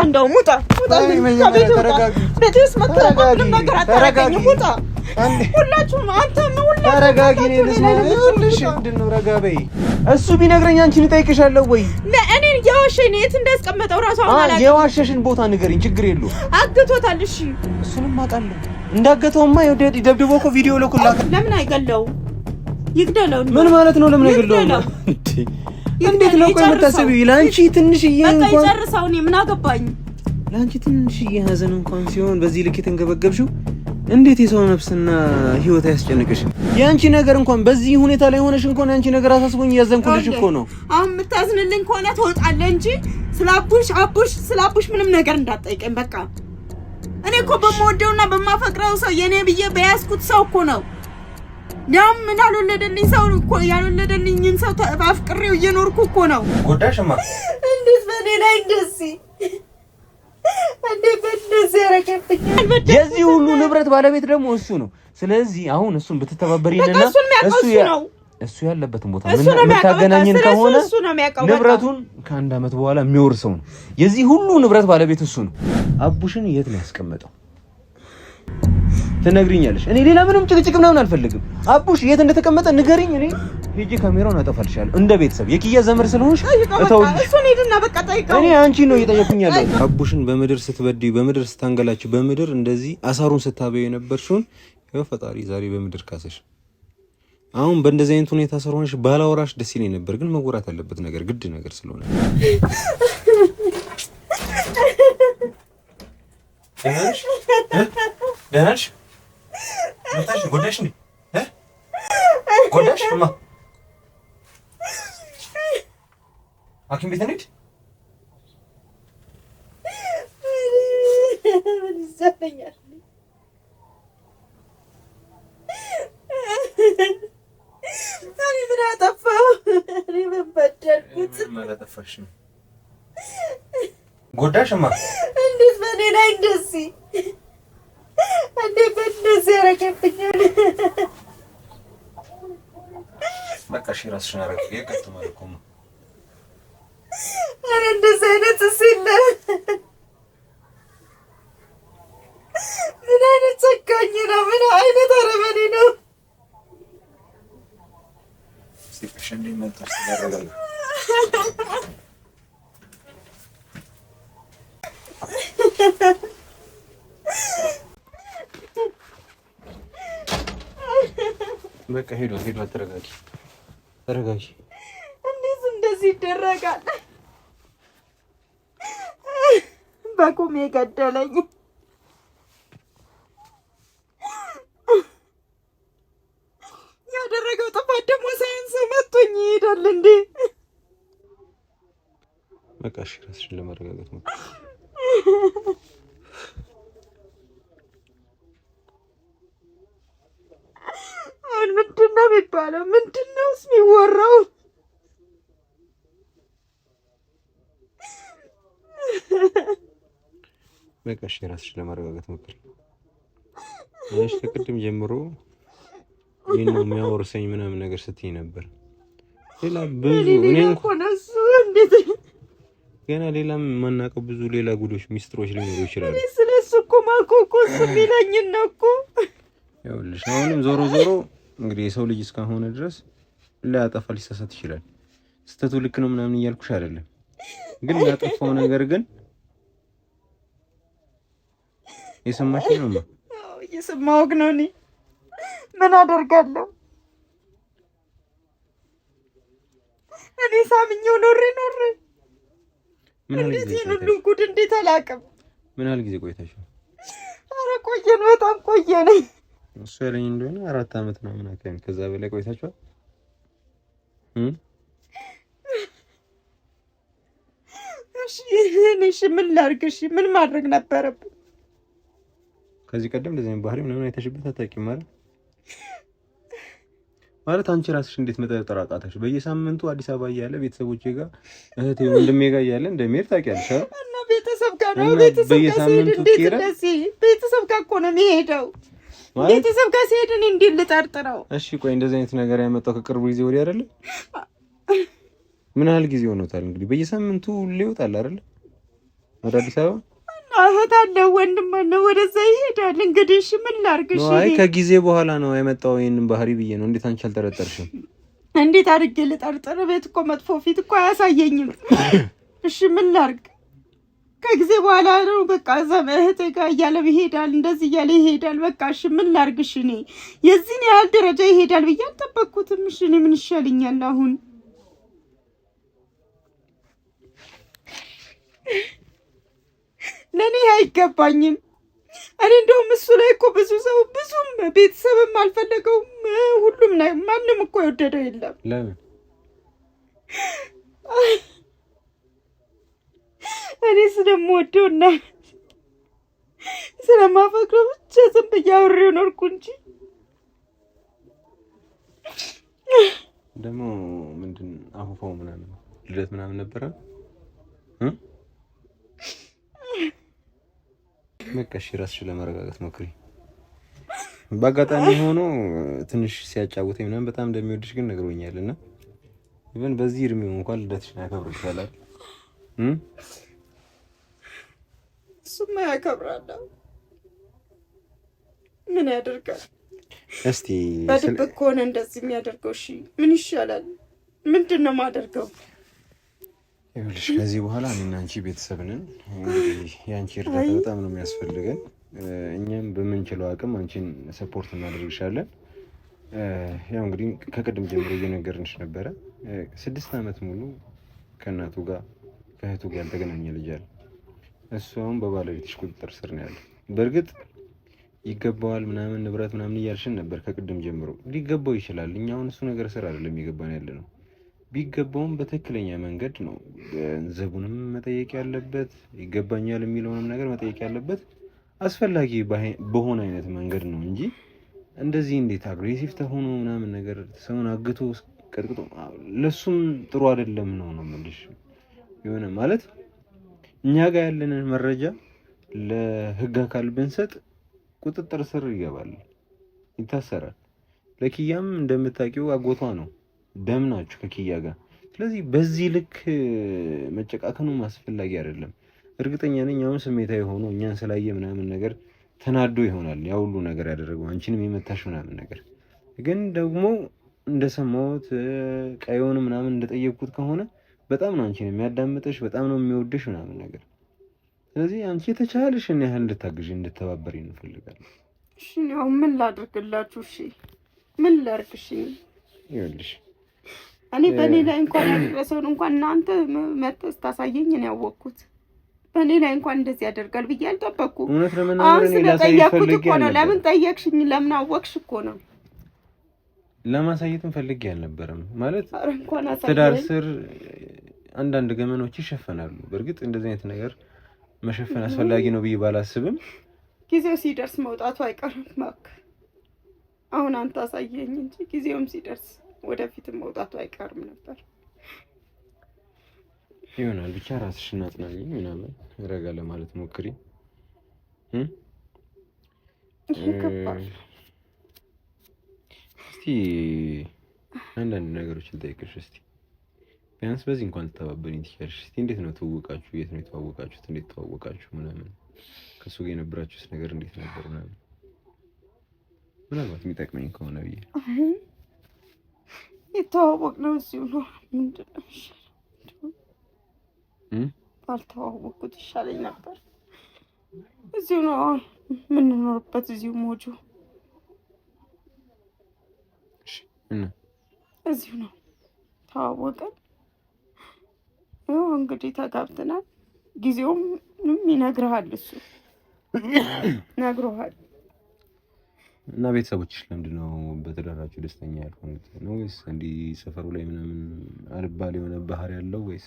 እንደው ሙጣ ቤትስ ምንም ነገር አታረጋግኝ ሙጣ ሁላችሁም አንተም ሁላችሁም ተረጋጊ ነው ልስማልሽ እንድነው ረጋበይ እሱ ቢነግረኝ አንቺን እጠይቅሻለሁ ወይ እኔ ያዋሸኝ የት እንዳስቀመጠው ራሱ አማላጭ የዋሸሽን ቦታ ንገሪኝ ችግር የለው አግቶታል እሺ እሱንም አውቃለሁ እንዳገተውማ ደብድቦ እኮ ቪዲዮ ልኩላት ለምን አይገለው ይግደለው ምን ማለት ነው ለምን አይገለው እንዴት ነው ቆይ መታሰቢው ላንቺ ትንሽዬ እንኳን ይጨርሳው እኔ ምን አገባኝ ላንቺ ትንሽዬ ሀዘን እንኳን ሲሆን በዚህ ልክ የተንገበገብሽው እንዴት የሰው ነፍስና ህይወት ያስጨንቅሽ ያንቺ ነገር እንኳን በዚህ ሁኔታ ላይ ሆነሽ እንኳን ያንቺ ነገር አሳስቦኝ ያዘንኩልሽ እኮ ነው አሁን የምታዝንልኝ ከሆነ ትወጣለህ እንጂ ስላቡሽ ምንም ነገር እንዳትጠይቀኝ በቃ እኔ እኮ በመወደውና በማፈቅረው ሰው የኔ ብዬ በያዝኩት ሰው እኮ ነው ያም ምን አልወለደልኝ ሰው እኮ ያልወለደልኝን ሰው አፍቅሬው እየኖርኩ እኮ ነው ጎዳሽማ እንዴት በኔ ላይ እንደዚህ የዚህ ሁሉ ንብረት ባለቤት ደግሞ እሱ ነው ስለዚህ አሁን እሱን ብትተባበሪልና እሱ ያለበትን ቦታ ምን ታገናኝን ከሆነ ንብረቱን ከአንድ አመት በኋላ የሚወርሰው ነው የዚህ ሁሉ ንብረት ባለቤት እሱ ነው አቡሽን የት ነው ያስቀመጠው ትነግሪኛለሽ እኔ ሌላ ምንም ጭቅጭቅ ምናምን አልፈልግም አቡሽ የት እንደተቀመጠ ንገሪኝ እኔ ሄጄ ካሜራውን አጠፋልሻለሁ እንደ ቤተሰብ የኪያ ዘመር ስለሆንሽ እሱን ሄድና በቃ ጠይቀው እኔ አንቺ ነው እየጠየኩኝ ያለው አቡሽን በምድር ስትበድይ በምድር ስታንገላች በምድር እንደዚህ አሳሩን ስታበይ የነበርሽውን ያው ፈጣሪ ዛሬ በምድር ካሰሽ አሁን በእንደዚህ አይነት ሁኔታ ስለሆነሽ ባላወራሽ ደስ ይለኝ ነበር ግን መወራት ያለበት ነገር ግድ ነገር ስለሆነ ደህናሽ መጣሽ ጎዳሽ እንዴ ጎዳሽ እማ ሐኪም ቤት እንሂድ ይዘፈኛል እኔ ምን አጠፋሁ እኔ ምን በደልኩት ምን አጠፋሽም ጎዳሽ እማ እንዴት በኔ ላይ እንደዚህ እንዴት እንደዚህ ያረገብኛል በቃ እሺ ራስሽን አረጋጊ የቀጥማል እኮ አረ እንደዚህ አይነት ሲል ምን አይነት ጨካኝ ነው ምን አይነት አረመኔ ነው ሲፍሽን ሊመጣስ ያረጋጋል በቃ ሄዶ ተረጋጊ እንዴት እንደዚህ ይደረጋል በቁሜ ገደለኝ ያደረገው ጥፋት ደግሞ ሳይንሰው መጥቶኝ ይሄዳል እንዴ በቃ እሺ ራስሽን ለማረጋጋት ነው አሁን ምንድነው የሚባለው ምንድነው የሚወራው በቃ እሺ ራስሽን ለማረጋጋት ሞክሪ እሺ ከቅድም ጀምሮ ይሄን ነው የሚያወርሰኝ ምናምን ነገር ስትይ ነበር ሌላ ብዙ እኔ እንኳን እንዴት ገና ሌላም ማናቀው ብዙ ሌላ ጉዶች ሚስጥሮች ሊኖሩ ይችላሉ እኔ ስለሱ እኮ ማቆቆስ የሚለኝ ነው እኮ ይኸውልሽ አሁንም ዞሮ እንግዲህ የሰው ልጅ እስከሆነ ድረስ ሊያጠፋ ሊሳሳት ይችላል ስተቱ ልክ ነው ምናምን እያልኩሽ አይደለም ግን ያጠፋው ነገር ግን የሰማሽ ነው ነው እየሰማሁህ ነው እኔ ምን አደርጋለሁ እኔ ሳምኜው ኖሬ እንዴት ሁሉ ጉድ እንዴት አላውቅም ምን ያህል ጊዜ ቆይታሽ ኧረ ቆየን በጣም ቆየን እሱ ያለኝ እንደሆነ 4 አመት ነው ምን አከኝ ከዛ በላይ ቆይታችኋል እሺ ምን ላድርግ እሺ ምን ማድረግ ነበረብኝ ከዚህ ቀደም እንደዚህ ባህሪ ምናምን አይተሽበት አታውቂም ማለት አንቺ ራስሽ እንዴት መጠርጠር አቃተሽ በየሳምንቱ አዲስ አበባ ያለ ቤተሰቦቼ ጋር እህቴ ወንድሜ ጋር ያለ እንደሚሄድ ታውቂያለሽ እና ቤተሰብ ጋር ነው ቤተሰብ ጋር ሲሄድ እንዴት እንደዚህ ቤተሰብ ጋር እኮ ነው የሚሄደው ቤተሰብ ጋር ሲሄድ እኔ እንዴት ልጠርጥረው እሺ ቆይ እንደዚህ አይነት ነገር ያመጣው ከቅርብ ጊዜ ወዲህ አይደለ ምን ያህል ጊዜ ሆኖታል እንግዲህ በየሳምንቱ ሊወጣል አይደለ ወደ አዲስ አበባ እህት አለ ወንድም አለ ወደዛ ይሄዳል። እንግዲህ እሺ ምን ላድርግ? እሺ አይ ከጊዜ በኋላ ነው የመጣው ይሄንን ባህሪ ብዬ ነው። እንዴት አንቺ አልጠረጠርሽም? እንዴት አድርጌ ልጠርጥር? ቤት እኮ መጥፎ ፊት እኮ አያሳየኝም። እሺ ምን ላድርግ? ከጊዜ በኋላ ነው በቃ እህቴ ጋር እያለ ይሄዳል፣ እንደዚህ እያለ ይሄዳል። በቃ እሺ ምን ላድርግ? እሺ እኔ የዚህን ያህል ደረጃ ይሄዳል ብዬ አልጠበቅኩትም። እሺ እኔ ምን ይሻለኛል አሁን? ለኔ አይገባኝም። እኔ እንደውም እሱ ላይ እኮ ብዙ ሰው ብዙም ቤተሰብም አልፈለገውም። ሁሉም ማንም እኮ የወደደው የለም። ለምን? እኔ ስለምወደውና ስለማፈቅረው ብቻ ዝም ብዬ አውሬው ኖርኩ እንጂ ደግሞ ምንድን አፉፋው ምናምን ልደት ምናምን ነበረ። መቀሽ ራስሽን ለማረጋጋት ሞክሪ። በአጋጣሚ ሆኖ ትንሽ ሲያጫውተኝ ምናምን በጣም እንደሚወድሽ ግን ነግሮኛልና ኢቭን በዚህ እድሜው እንኳን ልደትሽን ያከብር ይችላል። እሱማ ያከብራል። ምን ያደርጋል? እስቲ በድብቅ ከሆነ እንደዚህ የሚያደርገው እሺ ምን ይሻላል? ምንድን ነው የማደርገው? ይኸውልሽ ከዚህ በኋላ እኔና አንቺ ቤተሰብ ነን። እንግዲህ የአንቺ እርዳታ በጣም ነው የሚያስፈልገን። እኛም በምንችለው አቅም አንቺን ሰፖርት እናደርግሻለን። ያው እንግዲህ ከቅድም ጀምሮ እየነገርንሽ ነበረ 6 ዓመት ሙሉ ከእናቱ ጋር ከእህቱ ጋር ያልተገናኘ ልጅ አለ። እሷም በባለቤትሽ ቁጥጥር ስር ነው ያለው። በእርግጥ ይገባዋል ምናምን ንብረት ምናምን እያልሽን ነበር ከቅድም ጀምሮ። ሊገባው ይችላል። እኛ አሁን እሱ ነገር ስራ አይደለም የሚገባን ያለ ነው። ቢገባውም በትክክለኛ መንገድ ነው ገንዘቡንም መጠየቅ ያለበት፣ ይገባኛል የሚለውንም ነገር መጠየቅ ያለበት አስፈላጊ በሆነ አይነት መንገድ ነው እንጂ እንደዚህ እንዴት አግሬሲቭ ተሆኖ ምናምን ነገር ሰውን አግቶ ቀጥቅጦ ለሱም ጥሩ አይደለም ነው የምልሽ። የሆነ ማለት እኛ ጋር ያለንን መረጃ ለህግ አካል ብንሰጥ ቁጥጥር ስር ይገባል፣ ይታሰራል። ለኪያም እንደምታውቂው አጎቷ ነው፣ ደም ናችሁ ከኪያ ጋር። ስለዚህ በዚህ ልክ መጨቃከኑ አስፈላጊ አይደለም። እርግጠኛ ነኝ አሁን ስሜታዊ ሆኖ እኛን ስላየ ምናምን ነገር ተናዶ ይሆናል ያ ሁሉ ነገር ያደረገው አንቺንም የመታሽ ምናምን ነገር። ግን ደግሞ እንደሰማሁት ቀዮን ምናምን እንደጠየቅኩት ከሆነ በጣም ነው አንቺን የሚያዳምጥሽ፣ በጣም ነው የሚወድሽ ምናምን ነገር። ስለዚህ አንቺ የተቻለሽን ያህል እንድታግዢ እንድተባበሪ እንፈልጋለን። እሺ ነው ምን ላድርግላችሁ? እሺ ምን ላድርግ? እሺ ይኸውልሽ እኔ በእኔ ላይ እንኳን ያደረሰውን እንኳን እናንተ መተስ ታሳየኝ ነው ያወቅኩት። በእኔ ላይ እንኳን እንደዚህ ያደርጋል ብዬ አልጠበቅኩም። እውነት ለመናገር እኔ ላሳይሽ ፈልጌ አልነበረም። ለምን ጠየቅሽኝ? ለምን አወቅሽ እኮ ነው። ለማሳየትም ፈልጌ አልነበረም። ማለት ትዳር ስር አንዳንድ ገመኖች ይሸፈናሉ። በእርግጥ እንደዚህ አይነት ነገር መሸፈን አስፈላጊ ነው ብዬ ባላስብም ጊዜው ሲደርስ መውጣቱ አይቀርም። እባክህ አሁን አንተ አሳየኝ እንጂ ጊዜውም ሲደርስ ወደፊትም መውጣቱ አይቀርም ነበር። ይሆናል ብቻ ራስሽን አጽናኝ ምናምን ረጋ ለማለት ሞክሪ። እስቲ አንዳንድ ነገሮችን ልጠይቅሽ። እስቲ ቢያንስ በዚህ እንኳን ልተባበሪኝ ትችያለሽ? እስቲ እንዴት ነው ትውውቃችሁ? የት ነው የተዋወቃችሁት? እንዴት ተዋወቃችሁ? ምናምን ከሱ ጋር የነበራችሁት ነገር እንዴት ነበር? ምናምን ምናልባት የሚጠቅመኝ ከሆነ ብዬ የተዋወቅነው እዚሁ ነው። ምንድን ነው ባልተዋወቅኩት ይሻለኝ ነበር። እዚሁ ነው የምንኖርበት፣ እዚሁ ሞጆ እዚሁ ነው ተዋወቀን። እንግዲህ ተጋብተናል። ጊዜውም ይነግርሃል፣ እሱ ነግሮሃል። እና ቤተሰቦችሽ ለምንድን ነው በትዳራችሁ ደስተኛ ያልሆኑት? ነው ወይስ እንዲህ ሰፈሩ ላይ ምናምን አልባሌ የሆነ ባህሪ ያለው ወይስ?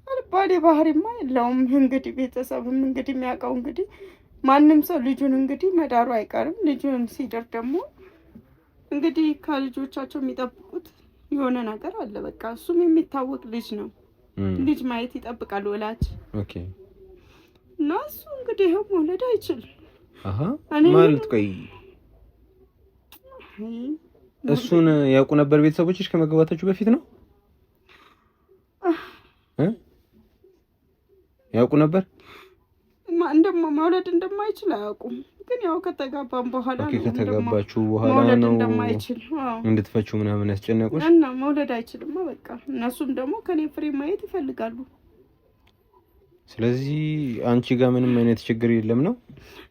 አልባሌ ባህሪማ የለውም። እንግዲህ ቤተሰብም እንግዲህ የሚያውቀው እንግዲህ ማንም ሰው ልጁን እንግዲህ መዳሩ አይቀርም። ልጁን ሲደር ደግሞ እንግዲህ ከልጆቻቸው የሚጠብቁት የሆነ ነገር አለ። በቃ እሱም የሚታወቅ ልጅ ነው። ልጅ ማየት ይጠብቃል ወላጅ። ኦኬ። እና እሱ እንግዲህ ይሄው መውለድ አይችልም። አሃ ማለት ቆይ እሱን ያውቁ ነበር ቤተሰቦችሽ ከመግባታችሁ በፊት ነው? ያውቁ ነበር? መውለድ እንደማይችል አያውቁም። ግን ያው ከተጋባን በኋላ ነው ከተጋባችሁ በኋላ ነው እንደማይችል እንድትፈቹ ምናምን ያስጨነቁሽ እና መውለድ አይችልም በቃ። እነሱም ደግሞ ከኔ ፍሬ ማየት ይፈልጋሉ። ስለዚህ አንቺ ጋር ምንም አይነት ችግር የለም ነው?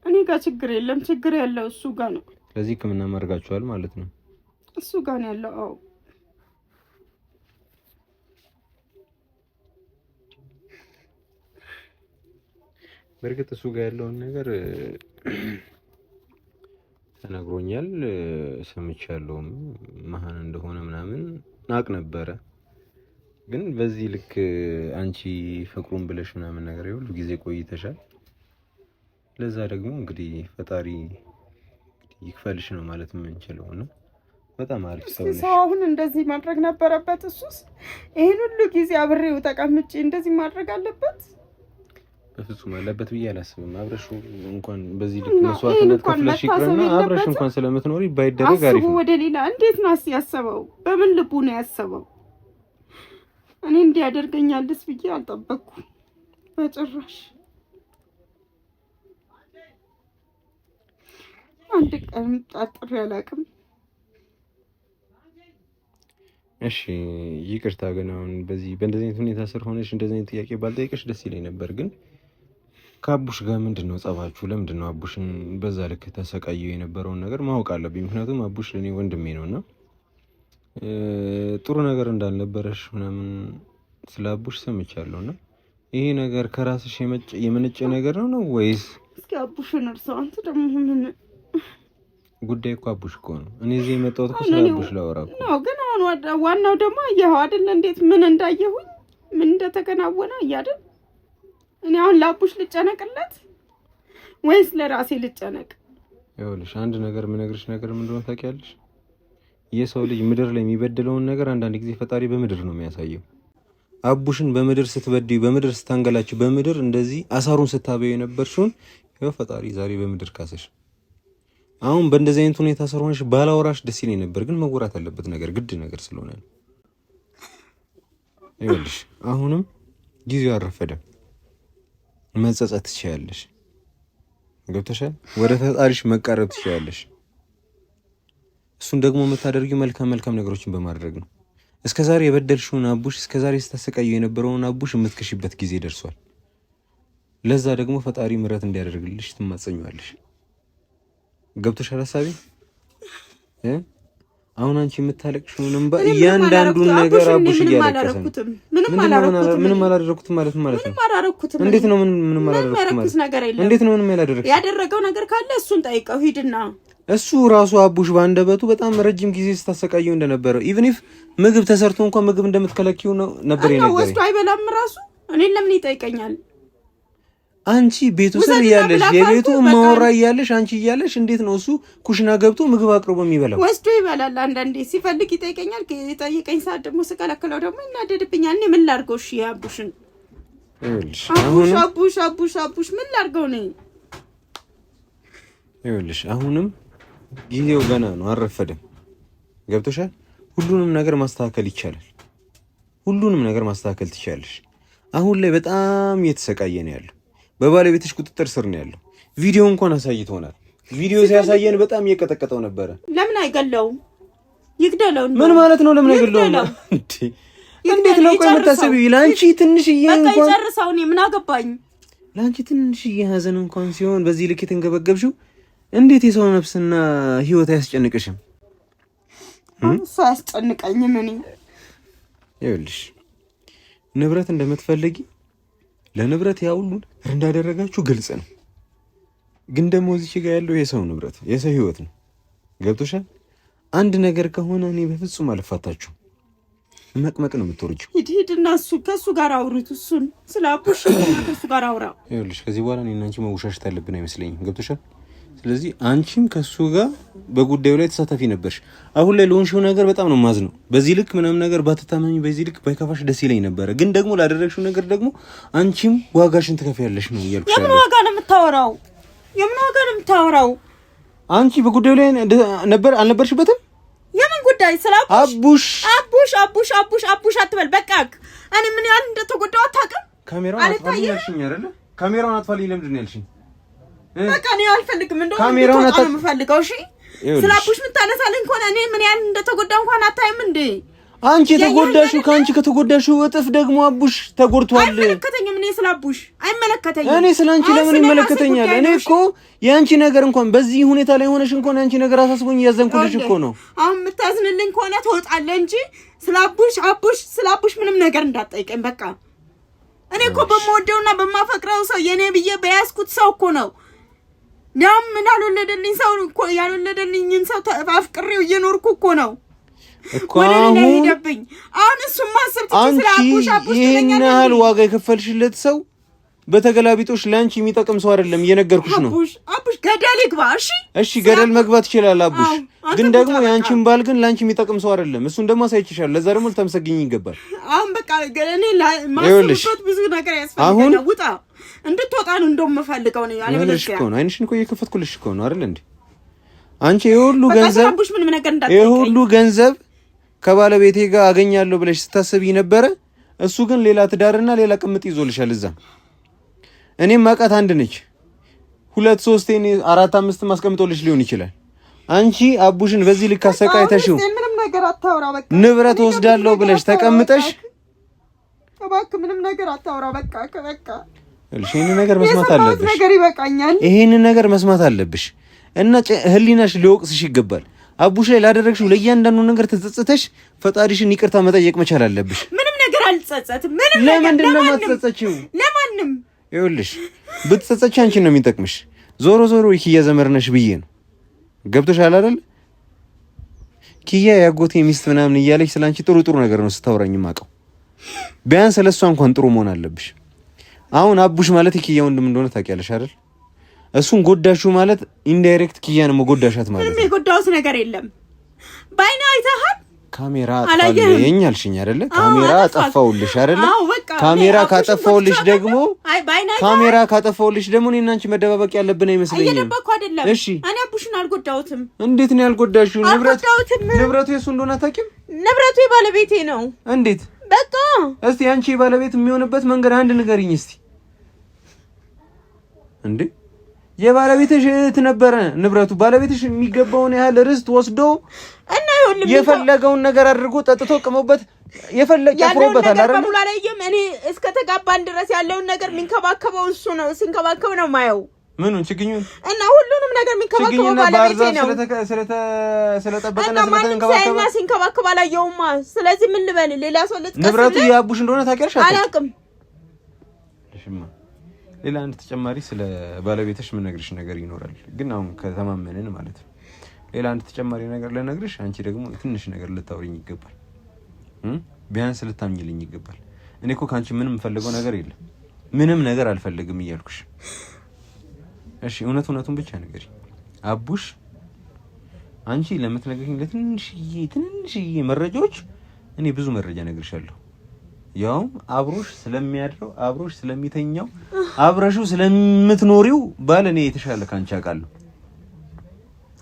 እኔ ጋር ችግር የለም፣ ችግር ያለው እሱ ጋር ነው። ስለዚህ ሕክምና ማድረጋችኋል ማለት ነው? እሱ ጋር ነው ያለው። አዎ በርግጥ እሱ ጋር ያለውን ነገር ተነግሮኛል፣ ሰምቻለሁም መሀን እንደሆነ ምናምን ናቅ ነበረ። ግን በዚህ ልክ አንቺ ፍቅሩን ብለሽ ምናምን ነገር ሁሉ ጊዜ ቆይተሻል። ለዛ ደግሞ እንግዲህ ፈጣሪ ይክፈልሽ ነው ማለት የምንችለው ነው። በጣም አሪፍ ሰው ነሽ። ሰው አሁን እንደዚህ ማድረግ ነበረበት? እሱስ ይሄን ሁሉ ጊዜ አብሬው ተቀምጬ እንደዚህ ማድረግ አለበት? በፍጹም አለበት ብዬ አላስብም። አብረሽ እንኳን በዚህ ልክ መስዋዕትነት ከፍለሽ ይቅርና አብረሽ እንኳን ስለምትኖሪ ባይደረግ አሪፍ ነው። ወደ ሌላ እንዴት ነው ያሰበው? በምን ልቡ ነው ያሰበው? እኔ እንዲያደርገኛልስ ብዬ አልጠበቅኩም በጭራሽ። አንድ ቀን ጣጥሬ አላውቅም። እሺ ይቅርታ። ግን አሁን በእንደዚህ አይነት ሁኔታ ስር ሆነሽ እንደዚህ አይነት ጥያቄ ባልጠይቅሽ ደስ ይለኝ ነበር። ግን ከአቡሽ ጋር ምንድነው ጸባችሁ? ለምንድነው አቡሽን በዛ ልክ ተሰቃየው የነበረውን ነገር ማወቅ አለብኝ። ምክንያቱም አቡሽ ለኔ ወንድሜ ነውና ጥሩ ነገር እንዳልነበረሽ ምናምን ስለ አቡሽ ሰምቻለሁና ይሄ ነገር ከራስሽ የመነጨ ነገር ነው ወይስ? እስኪ አቡሽን እርሳው። አንተ ደግሞ ምን ጉዳይ እኮ አቡሽ እኮ ነው። እኔ እዚህ የመጣሁት ስለ አቡሽ ላወራ እኮ ነው። ግን አሁን ዋናው ደግሞ አየኸው አይደል? እንዴት ምን እንዳየሁኝ ምን እንደተከናወነ እያደል እኔ አሁን ለአቡሽ ልጨነቅለት ወይስ ለራሴ ልጨነቅ? ይኸውልሽ አንድ ነገር የምነግርሽ ነገር ምንድን ነው ታውቂያለሽ? የሰው ልጅ ምድር ላይ የሚበድለውን ነገር አንዳንድ ጊዜ ፈጣሪ በምድር ነው የሚያሳየው። አቡሽን በምድር ስትበድዩ፣ በምድር ስታንገላችሁ፣ በምድር እንደዚህ አሳሩን ስታበዩ የነበርሽውን ይኸው ፈጣሪ ዛሬ በምድር ካሰሽ። አሁን በእንደዚህ አይነት ሁኔታ ስር ሆነሽ ባላወራሽ ደስ ይለኝ ነበር፣ ግን መወራት ያለበት ነገር ግድ ነገር ስለሆነ ነው። ይኸውልሽ አሁንም ጊዜው አልረፈደም። መጸጸት ትችያለሽ። ገብተሻል? ወደ ፈጣሪሽ መቃረብ ትችያለሽ። እሱን ደግሞ የምታደርጊው መልካም ነገሮችን በማድረግ ነው። እስከዛሬ የበደልሽውን አቡሽ፣ እስከዛሬ ስታሰቃየው የነበረውን አቡሽ የምትከሽበት ጊዜ ደርሷል። ለዛ ደግሞ ፈጣሪ ምሕረት እንዲያደርግልሽ ትማጸኛለሽ። ገብተሻል ሐሳቤ? አሁን አንቺ የምታለቅሽውንም እያንዳንዱን ነገር አቡሽ እያለቀሰ ምንም አላደረኩትም ማለት ነው። እንዴት ነው ምንም አላደረኩትም ማለት? እንዴት ነው ምንም ያላደረኩት? ያደረገው ነገር ካለ እሱን ጠይቀው ሂድና። እሱ ራሱ አቡሽ ባንደበቱ በጣም ረጅም ጊዜ ስታሰቃየው እንደነበረ ኢቭን ኢፍ ምግብ ተሰርቶ እንኳን ምግብ እንደምትከለኪው ነው ነበር የነገረኝ። ወስዶ አይበላም ራሱ። እኔን ለምን ይጠይቀኛል? አንቺ ቤቱ ስር እያለሽ የቤቱ ማወራ እያለሽ አንቺ እያለሽ እንዴት ነው እሱ ኩሽና ገብቶ ምግብ አቅርቦ የሚበላው? ወስዶ ይበላል። አንዳንዴ ሲፈልግ ይጠይቀኛል። የጠየቀኝ ሰዓት ደግሞ ስከለክለው ደግሞ ይናደድብኛል። እኔ ምን ላድርገው? እሺ አቡሽን አቡሽ ምን ላድርገው ነኝ? ይኸውልሽ አሁንም ጊዜው ገና ነው፣ አልረፈደም። ገብቶሻል? ሁሉንም ነገር ማስተካከል ይቻላል። ሁሉንም ነገር ማስተካከል ትችያለሽ። አሁን ላይ በጣም እየተሰቃየ ነው ያለው። በባለቤትሽ ቁጥጥር ስር ነው ያለው። ቪዲዮ እንኳን አሳይቶናል። ቪዲዮ ሲያሳየን በጣም እየቀጠቀጠው ነበረ። ለምን አይገለውም? ይግደለው። ምን ማለት ነው? ለምን አይገለውም? እንዴት ነው ቆይ የምታስቢው? ለአንቺ ትንሽዬ እንኳን ይጨርሰው። እኔ ምን አገባኝ? ለአንቺ ትንሽዬ ሀዘን እንኳን ሲሆን በዚህ ልክ የተንገበገብሽው እንዴት የሰው ነፍስና ህይወት አያስጨንቅሽም? እሱ አያስጨንቀኝም። እኔ ይኸውልሽ ንብረት እንደምትፈልጊ ለንብረት ያውሉ እንዳደረጋችሁ ግልጽ ነው። ግን ደግሞ እዚህ ጋር ያለው የሰው ንብረት የሰው ህይወት ነው። ገብቶሻል? አንድ ነገር ከሆነ እኔ በፍጹም አልፋታችሁ። መቅመቅ ነው የምትወርጂው። ሂድና ከሱ ጋር አውሩት። እሱን ስለ አቡሽ ከሱ ጋር አውራ። ይኸውልሽ ከዚህ በኋላ እኔና አንቺ መውሻሽት አለብን አይመስለኝም። ገብቶሻል? ስለዚህ አንቺም ከሱ ጋር በጉዳዩ ላይ ተሳታፊ ነበርሽ። አሁን ላይ ለሆንሽው ነገር በጣም ነው ማዝነው። በዚህ ልክ ምናምን ነገር ባትታመሚ፣ በዚህ ልክ ባይከፋሽ ደስ ይለኝ ነበረ። ግን ደግሞ ላደረግሽው ነገር ደግሞ አንቺም ዋጋሽን ትከፍያለሽ ነው እያልኩሽ ያለው። የምን ዋጋ ነው የምታወራው? የምን ዋጋ ነው የምታወራው? አንቺ በጉዳዩ ላይ አልነበርሽበትም? የምን ጉዳይ? ስለ አቡሽ አትበል። በቃ እኔ ምን ያህል እንደተጎዳው አታውቅም። ካሜራው አጥፋልሽኝ አይደለ? ካሜራውን አጥፋልኝ ለምንድን ነው ያልሽኝ? በቃ እኔ አልፈልግም እንደው ካሜራውን አጥፋ ነው የምፈልገው። እሺ ስላቡሽ ምታነሳልኝ ከሆነ እኔ ምን ያህል እንደተጎዳው እንኳን አታይም እንዴ? አንቺ የተጎዳሽው ካንቺ ከተጎዳሽው እጥፍ ደግሞ አቡሽ ተጎድቷል። አይመለከተኝም። እኔ ስላቡሽ አይመለከተኝም። እኔ ስላንቺ ለምን ይመለከተኛል? እኔ እኮ ያንቺ ነገር እንኳን በዚህ ሁኔታ ላይ ሆነሽ እንኳን ያንቺ ነገር አሳስቦኝ ያዘንኩልሽ እኮ ነው። አሁን የምታዝንልኝ ከሆነ ትወጣለህ እንጂ ስላቡሽ ምንም ነገር እንዳትጠይቀኝ በቃ። እኔ እኮ በመወደውና በማፈቅረው ሰው የኔ ብዬ በያዝኩት ሰው እኮ ነው ያም እንዳልወለደልኝ ሰው እኮ ያልወለደልኝን ሰው አፍቅሬው እየኖርኩ እኮ ነው እኮ። አሁን እሱም ማሰብ ትችላለሽ። ይሄን ያህል ዋጋ የከፈልሽለት ሰው በተገላቢጦሽ ላንቺ የሚጠቅም ሰው አይደለም። እየነገርኩሽ ነው። አቡሽ ገደል ይግባ። እሺ ገደል መግባት ይችላል አቡሽ፣ ግን ደግሞ ያንቺን ባል ግን ላንቺ የሚጠቅም ሰው አይደለም። እሱን ደግሞ አሳይችሻል። ለዛ ደግሞ ልታመሰግኝ ይገባል። አሁን በቃ ገለኔ ማስበበት ብዙ ነገር ያስፈልጋል። ውጣ እንድትወጣ ነው እንደውም የምፈልገው ነው ያለ ብለሽ እኮ ነው። አይንሽን እኮ እየከፈትኩልሽ እኮ ነው አይደል እንዴ? አንቺ ይሄ ሁሉ ገንዘብ ከባለቤቴ ጋር አገኛለሁ ብለሽ ስታስቢ ነበረ። እሱ ግን ሌላ ትዳርና ሌላ ቅምጥ ይዞልሻል እዛ። እኔም ማቃት አንድ ነች 2 3 4 5 ማስቀምጦልሽ ሊሆን ይችላል። አንቺ አቡሽን በዚህ ልክ አሰቃይተሽው ምንም ነገር አታውራ በቃ ንብረት ወስዳለሁ ብለሽ ተቀምጠሽ እባክህ ምንም ነገር አታውራ በቃ ይሄን ነገር መስማት አለብሽ። ነገር ይበቃኛል። ይሄን ነገር መስማት አለብሽ እና ህሊናሽ ሊወቅስሽ ይገባል። አቡሽ ላይ ላደረግሽው ለእያንዳንዱ ነገር ተጸጽተሽ ፈጣሪሽን ይቅርታ መጠየቅ መቻል አለብሽ። ምንም ነገር አልጸጸትም። ምንም ነገር ለምንድን ነው የማትጸጸቺው? ለማንም ይኸውልሽ ብትጸጸቺ አንቺን ነው የሚጠቅምሽ። ዞሮ ኪያ ዘመድ ነሽ ብዬ ነው። ገብቶሻል አይደል? ኪያ ያጎቴ ሚስት ምናምን እያለች ስላንቺ ጥሩ ነገር ነው ስታወራኝ ማቀው። ቢያንስ ለሷ እንኳን ጥሩ መሆን አለብሽ። አሁን አቡሽ ማለት ኪያ ወንድም እንደሆነ ታውቂያለሽ አይደል? እሱን ጎዳሹ ማለት ኢንዳይሬክት ኪያን መጎዳሻት ማለት ነው። ምንም የጎዳውስ ነገር የለም። ባይና አይተሃል። ካሜራ አጣለኝ አልሽኝ አይደለ? ካሜራ አጠፋውልሽ አይደለ? ካሜራ ካጠፋውልሽ ደግሞ እኔና አንቺ መደባበቅ ያለብን አይመስለኝም። እየደበቅኩ አይደለም። እሺ እኔ አቡሽን አልጎዳውትም። እንዴት ነው ያልጎዳሽው? ንብረቱ የሱ እንደሆነ አታውቂም? ንብረቱ የባለቤቴ ነው። እንዴት? በቃ እስቲ አንቺ ባለቤት የሚሆንበት መንገድ አንድ ንገሪኝ እስቲ። እንዴ የባለቤትሽ እህት ነበረ ንብረቱ። ባለቤትሽ የሚገባውን ያህል ርስት ወስዶ እና የፈለገውን ነገር አድርጎ ጠጥቶ ቅሞበት ጨፍሮበታል አይደል? በሙሉ አላየም። እኔ እስከ ተጋባን ድረስ ያለውን ነገር የሚንከባከበው እሱ ነው። ሲንከባከብ ነው ማየው። ምኑን? ችግኙን እና ሁሉንም ነገር የሚንከባከበው ባለቤቴ ነው። ስለጠበቀና ስለተንከባከበ ሲንከባከብ አላየውማ። ስለዚህ ምን ልበል? ሌላ ሰው ልጥቀስ? ንብረቱ የአቡሽ እንደሆነ ታውቂያለሽ? አላውቅም። ሌላ አንድ ተጨማሪ ስለ ባለቤትሽ ምን ነግርሽ ነገር ይኖራል፣ ግን አሁን ከተማመንን ማለት ነው። ሌላ አንድ ተጨማሪ ነገር ለነግርሽ፣ አንቺ ደግሞ ትንሽ ነገር ልታወሪኝ ይገባል። ቢያንስ ልታምኝልኝ ይገባል። እኔ እኮ ካንቺ ምንም ፈልገው ነገር የለም። ምንም ነገር አልፈልግም እያልኩሽ። እሺ እውነቱን ብቻ ንገሪ። አቡሽ አንቺ ለምትነግሪኝ ለትንሽዬ መረጃዎች እኔ ብዙ መረጃ ነግርሻለሁ። ያው አብሮሽ ስለሚያድረው አብሮሽ ስለሚተኛው አብረሹ ስለምትኖሪው ባል እኔ የተሻለ ካንቺ አውቃለሁ።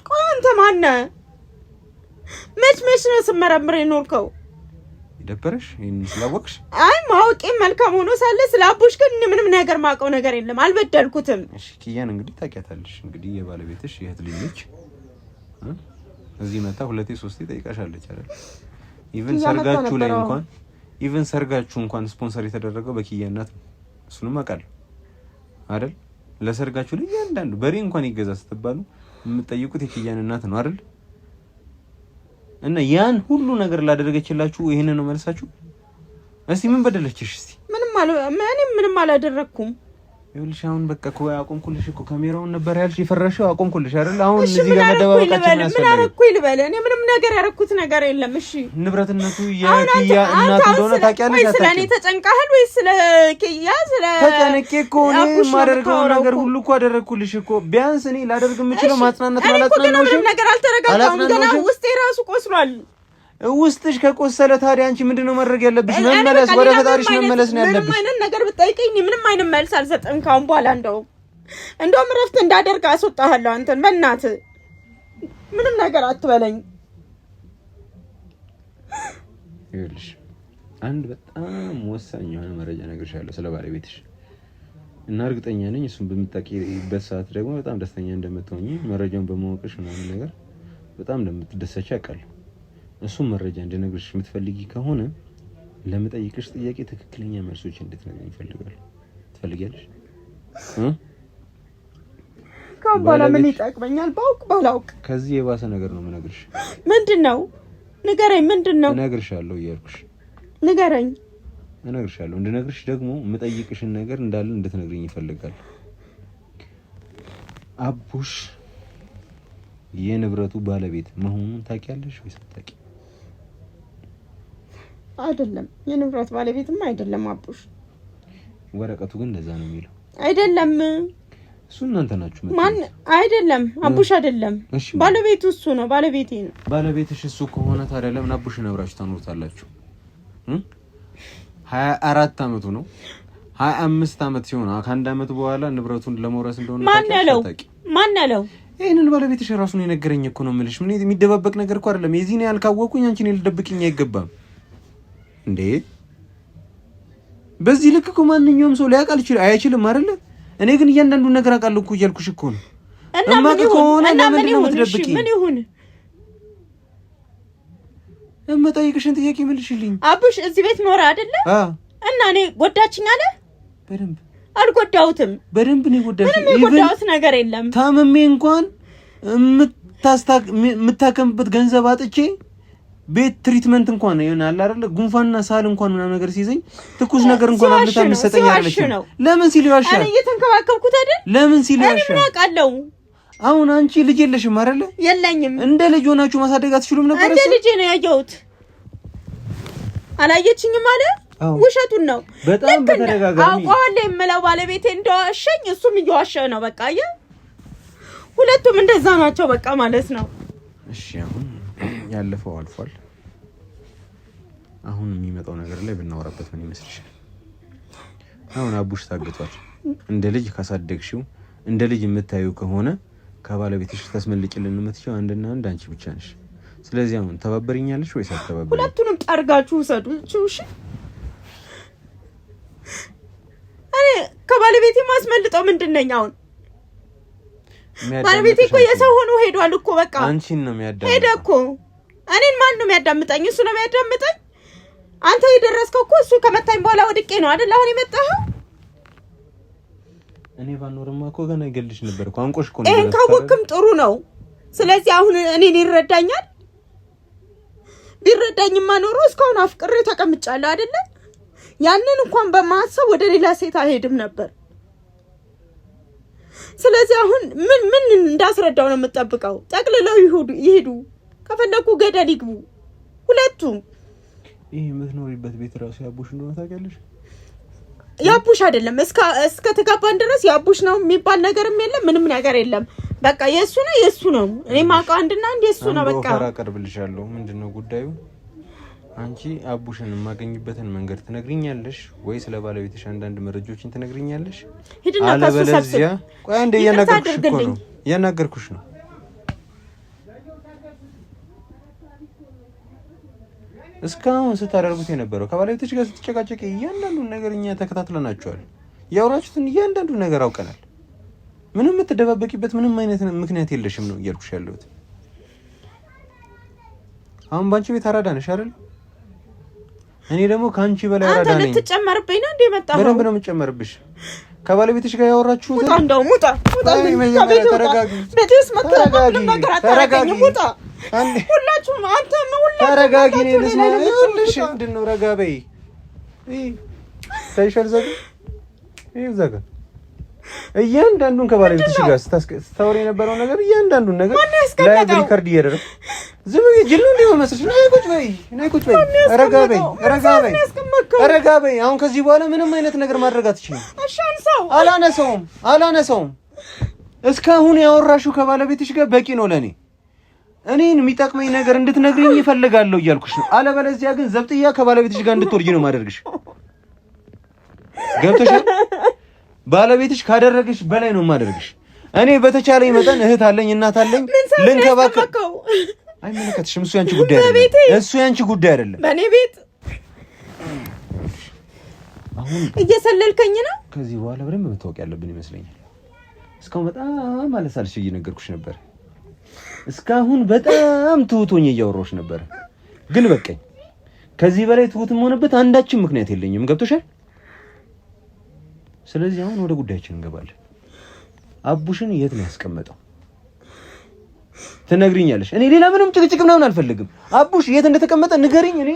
ቆይ አንተ ማነህ? መች ነው ስመረምር የኖርከው? ይደበረሽ ይሄን ስላወቅሽ? አይ ማወቄ መልካም ሆኖ ሳለ ስለ አቡሽ ግን ምንም ነገር ማውቀው ነገር የለም። አልበደልኩትም። እሺ ኪያን እንግዲህ ታውቂያታለሽ። እንግዲህ የባለቤትሽ የእህት ልጅ ነች። እዚህ መጣ 2 3 ጠይቃሻለች አይደል? ኢቭን ሰርጋችሁ እንኳን ስፖንሰር የተደረገው በኪያ እናት ነው። እሱንም አውቃለሁ አይደል? ለሰርጋችሁ ለእያንዳንዱ በሬ እንኳን ይገዛ ስትባሉ የምትጠይቁት የኪያን እናት ነው አይደል? እና ያን ሁሉ ነገር ላደረገችላችሁ ይሄንን ነው መልሳችሁ? እስቲ ምን በደለችሽ? እስቲ ምንም አላደረኩም። ይኸውልሽ አሁን በቃ እኮ አቆምኩልሽ እኮ ካሜራውን ነበር ያልሽ የፈራሽው አቆምኩልሽ አይደል? አሁን እዚህ ጋር መደባበቃችን ያስፈልጋል። ምን አረኩኝ ልበል? እኔ ምንም ነገር ያረኩት ነገር የለም። እሺ ንብረትነቱ የኪያ እናት እንደሆነ ታውቂያለሽ? ስለኔ ተጨንቃህል ወይ ስለ ኪያ ተጨነቄ እኮ እኔ የማደርገው ነገር ሁሉ እኮ አደረኩልሽ እኮ። ቢያንስ እኔ ላደርግ የምችለው ማጽናናት ማለት ነው። ምንም ነገር አልተረጋጋሁም። ገና ውስጤ ራሱ ቆስሏል። ውስጥሽ ከቆሰለ ታዲያ አንቺ ምንድነው ማድረግ ያለብሽ? መመለስ፣ ወደ ፈጣሪሽ መመለስ ነው ያለብሽ። ምንም አይነት ነገር ብትጠይቀኝ ምንም አይነት መልስ አልሰጥም ካሁን በኋላ። እንደውም እረፍት እንዳደርግ አስወጣሃለሁ አንተን። በእናትህ ምንም ነገር አትበለኝ። ይኸውልሽ አንድ በጣም ወሳኝ የሆነ መረጃ ነግርሻለሁ ስለ ባለቤትሽ። እና እርግጠኛ ነኝ እሱን በምታውቂበት ሰዓት ደግሞ በጣም ደስተኛ እንደምትሆኚ መረጃውን በማወቅሽ ምናምን ነገር በጣም እንደምትደሰች አውቃለሁ። እሱም መረጃ እንድነግርሽ የምትፈልጊ ከሆነ ለምጠይቅሽ ጥያቄ ትክክለኛ መልሶች እንድትነግሪኝ እፈልጋለሁ። ትፈልጊያለሽ? ካባላ ምን ይጠቅመኛል? ባላውቅ ከዚህ የባሰ ነገር ነው የምነግርሽ። ምንድነው? ንገረኝ። ምንድነው? እነግርሻለሁ እያልኩሽ። ንገረኝ። እነግርሻለሁ። እንድነግርሽ ደግሞ የምጠይቅሽን ነገር እንዳለ እንድትነግሪኝ ይፈልጋል። አቡሽ የንብረቱ ባለቤት መሆኑን ታውቂያለሽ ወይስ አታውቂም? አይደለም፣ የንብረቱ ባለቤትም አይደለም አቡሽ። ወረቀቱ ግን እንደዛ ነው የሚለው። አይደለም፣ እሱ እናንተ ናችሁ። ማን? አይደለም፣ አቡሽ አይደለም። ባለቤቱ እሱ ነው። ባለቤቴ ነው። ባለቤትሽ እሱ ከሆነ ታዲያ ለምን አቡሽን አብራችሁ ታኖሩታላችሁ? 24 አመቱ ነው። 25 አመት ሲሆን ከአንድ አመት በኋላ ንብረቱን ለመውረስ እንደሆነ ማን ያለው? ይሄንን ባለቤትሽ ራሱ ነው የነገረኝ እኮ ነው የምልሽ። ምን የሚደባበቅ ነገር እኮ አይደለም። የዚህን ያህል ካወቁኝ አንቺን ልደብቅኝ አይገባም እንዴ። በዚህ ልክ እኮ ማንኛውም ሰው ሊያውቃል አይችልም አይደለ? እኔ ግን እያንዳንዱን ነገር አውቃለሁ እኮ እያልኩሽ እኮ ነው። እና ምን ይሁን? ምን ይሁን? እመጣይቅሽን ጥያቄ መልሽልኝ። አቡሽ እዚህ ቤት ኖረ አይደለ? እና እኔ ጎዳችኝ አለ? በደንብ አልጎዳሁትም። በደንብ ነው ጎዳሽ። ምንም የጎዳሁት ነገር የለም። ታመሜ እንኳን የምታከምበት ገንዘብ አጥቼ ቤት ትሪትመንት እንኳን ይሆናል አይደለ? ጉንፋንና ሳል እንኳን ምናምን ነገር ሲይዘኝ ትኩስ ነገር እንኳን አብልታ ምሰጠኝ አለች። ለምን ሲል ይዋሻል? እኔ እየተንከባከብኩት አይደል? ለምን ሲል ይዋሻል? እኔ ምን አውቃለሁ? አሁን አንቺ ልጅ የለሽም አይደለ? የለኝም። እንደ ልጅ ሆናችሁ ማሳደግ አትችሉም ነበር? እንደ ልጅ ነው ያየሁት። አላየችኝም አለ። ውሸቱን ነው። በጣም በተደጋጋሚ አውቀዋለሁ የምለው ባለቤቴ እንደዋሸኝ እሱም እየዋሸ ነው። በቃ ሁለቱም እንደዛ ናቸው በቃ ማለት ነው። እሺ አሁን ያለፈው አልፏል። አሁን የሚመጣው ነገር ላይ ብናወራበት ምን ይመስልሻል? አሁን አቡሽ ታግቷል። እንደ ልጅ ካሳደግሽው እንደ ልጅ የምታዩ ከሆነ ከባለቤትሽ ተስመልጭልን የምትችው አንድና አንድ አንቺ ብቻ ነሽ። ስለዚህ አሁን ተባበሪኛለሽ ወይስ አትተባበሪኝ? ሁለቱንም ጠርጋችሁ ውሰዱ። እሺ እኔ ከባለቤቴ ማስመልጠው ምንድነኝ? አሁን ባለቤቴ እኮ የሰው ሆኖ ሄዷል እኮ በቃ አንቺን ነው የሚያዳምጠው። ሄደ እኮ እኔን ማን ነው የሚያዳምጠኝ? እሱ ነው የሚያዳምጠኝ። አንተ የደረስከው እኮ እሱ ከመታኝ በኋላ ወድቄ ነው አይደል አሁን የመጣኸው? እኔ ባኖርማ እኮ ገና ይገልሽ ነበር እኮ አንቆሽ እኮ ነው። ይሄን ካወቅም ጥሩ ነው። ስለዚህ አሁን እኔን ይረዳኛል። ቢረዳኝማ ኖሮ እስካሁን አፍቅሬ ተቀምጫለሁ አይደለ? ያንን እንኳን በማሰብ ወደ ሌላ ሴት አይሄድም ነበር። ስለዚህ አሁን ምን እንዳስረዳው ነው የምጠብቀው? ጠቅልለው ይሄዱ፣ ከፈለኩ ገደል ይግቡ ሁለቱም። ይሄ የምትኖሪበት ቤት ራሱ ያቡሽ እንደሆነ ታውቂያለሽ? ያቡሽ አይደለም። እስከ ተጋባን ድረስ ያቡሽ ነው የሚባል ነገርም የለም፣ ምንም ነገር የለም። በቃ የሱ ነው። እኔ ማውቀው አንድና አንድ የሱ ነው። በቃ ወፈራ ቀርብልሻለሁ። ምንድነው ጉዳዩ? አንቺ አቡሽን የማገኝበትን መንገድ ትነግሪኛለሽ ወይ ስለ ባለቤትሽ አንዳንድ መረጃዎችን ትነግሪኛለሽ? አለበለዚያ ቆይ አንዴ እያናገርኩሽ ነው። እስካሁን ስታደርጉት የነበረው ከባለቤትሽ ጋር ስትጨቃጨቂ እያንዳንዱን ነገር እኛ ተከታትለናችኋል። ያወራችሁትን እያንዳንዱን ነገር አውቀናል። ምንም የምትደባበቂበት ምንም አይነት ምክንያት የለሽም ነው እያልኩሽ ያለሁት። አሁን ባንቺ ቤት አራዳ ነሽ አይደል? እኔ ደግሞ ካንቺ በላይ አራዳ ነኝ። አንተ ልትጨመርብኝ ነው እንዴ መጣሁ? በደንብ ነው የምጨመርብሽ። ከባለቤትሽ ጋር ያወራችሁት እንደው ሙጣ ተረጋጊ። በደስ መከራከር ነገር አታረጋጊ። ሙጣ ሁላችሁም አንተ ነው ተረጋጊ። እኔ ልስማልሽ ምንድነው? ረጋ በይ። ታይሻል ዘጋ እያንዳንዱን ከባለቤትሽ ጋር ስታወሪ የነበረው ነገር እያንዳንዱን ነገር ላይቭ ሪከርድ እያደረግሽ ዝም ብዬ ጅል ነው እንደማመስልሽ ነው። ነይ ቁጭ በይ። ረጋ በይ። አሁን ከዚህ በኋላ ምንም አይነት ነገር ማድረግ አትችይም። አላነሳውም። እስካሁን ያወራሽው ከባለቤትሽ ጋር በቂ ነው ለኔ። እኔን የሚጠቅመኝ ነገር እንድትነግሪኝ እፈልጋለሁ እያልኩሽ ነው። አለበለዚያ ግን ዘብጥያ ከባለቤትሽ ጋር እንድትወርጂ ነው ማደርግሽ። ገብቶሻል? ባለቤትሽ ካደረግሽ በላይ ነው ማደርግሽ። እኔ በተቻለኝ መጠን እህት አለኝ፣ እናት አለኝ፣ ልንከባከብ። አይመለከትሽም። እሱ ያንቺ ጉዳይ አይደለም። በእኔ ቤት አሁን እየሰለልከኝ ነው። ከዚህ በኋላ በደንብ መታወቅ ያለብን ይመስለኛል። እስካሁን በጣም አለሳልሽ እየነገርኩሽ ነበር። እስካሁን በጣም ትሁቶኝ እያወራሁሽ ነበር። ግን በቃኝ። ከዚህ በላይ ትሁትም ሆነበት አንዳችም ምክንያት የለኝም። ገብቶሻል? ስለዚህ አሁን ወደ ጉዳያችን እንገባለን። አቡሽን የት ነው ያስቀመጠው? ትነግሪኛለሽ። እኔ ሌላ ምንም ጭቅጭቅ ምናምን አልፈልግም። አቡሽ የት እንደተቀመጠ ንገሪኝ። እኔ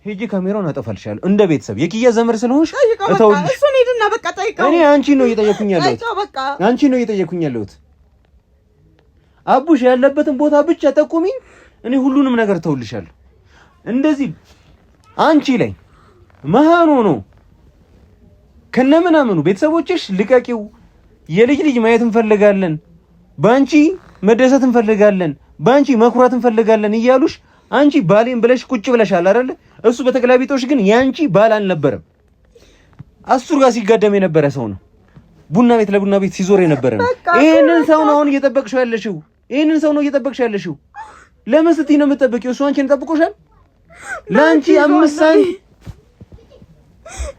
ሄጄ ካሜራውን አጠፋልሻለሁ። እንደ ቤተሰብ የኪያ ዘመር ስለሆንሽ እተውልሽ። እሱን ሄድና በቃ ጠይቀው። እኔ አንቺን ነው እየጠየኩኝ ያለሁት። አንቺን ነው እየጠየኩኝ ያለሁት። አቡሽ ያለበትን ቦታ ብቻ ጠቁሚኝ። እኔ ሁሉንም ነገር እተውልሻለሁ። እንደዚህ አንቺ ላይ መሃን ሆኖ ከነምናምኑ ቤተሰቦችሽ ልቀቂው፣ የልጅ ልጅ ማየት እንፈልጋለን፣ ባንቺ መደሰት እንፈልጋለን፣ ባንቺ መኩራት እንፈልጋለን እያሉሽ አንቺ ባሌን ብለሽ ቁጭ ብለሻል አይደል? እሱ በተገላቢጦሽ ግን ያንቺ ባል አልነበረም። አሱር ጋር ሲጋደም የነበረ ሰው ነው። ቡና ቤት ለቡና ቤት ሲዞር የነበረ ነው። ይሄንን ሰው ነው አሁን እየጠበቅሽው ያለሽው። ይሄንን ሰው ነው እየጠበቅሽው ያለሽው። ለምን ስትይ ነው የምትጠብቂው? እሱ አንቺን ጠብቆሻል። ላንቺ 5 ሳንቲም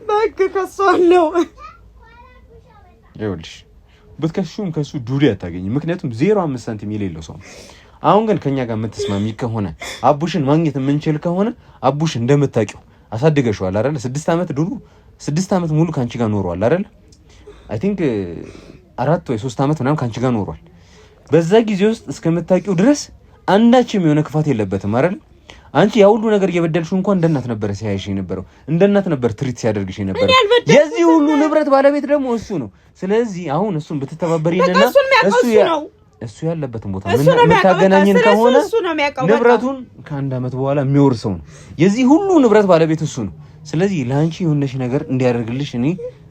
ባክ ከሷለው ይኸውልሽ፣ ብትከሹም ከሱ ዱሪ አታገኝ። ምክንያቱም 0.5 ሳንቲም የሌለው ሰው ነው። አሁን ግን ከኛ ጋር የምትስማሚ ከሆነ አቡሽን ማግኘት የምንችል ከሆነ አቡሽ እንደምታውቂው አሳድገሽዋል አይደል? 6 ዓመት ሙሉ ካንቺ ጋር ኖሯል አይደል? አይ ቲንክ 4 ወይ 3 ዓመት ምናምን ካንቺ ጋር ኖሯል። በዛ ጊዜ ውስጥ እስከምታውቂው ድረስ አንዳችም የሆነ ክፋት የለበትም አይደል? አንቺ ያ ሁሉ ነገር እየበደልሽው እንኳን እንደ እናት ነበር ሲያይሽ የነበረው፣ እንደ እናት ነበር ትሪት ሲያደርግሽ የነበረው። የዚህ ሁሉ ንብረት ባለቤት ደግሞ እሱ ነው። ስለዚህ አሁን እሱን ብትተባበሪና እሱ ያለበትን ቦታ የምታገናኘን ከሆነ ንብረቱን ከ1 ዓመት በኋላ የሚወርሰው ነው። የዚህ ሁሉ ንብረት ባለቤት እሱ ነው። ስለዚህ ለአንቺ የሆነሽ ነገር እንዲያደርግልሽ እኔ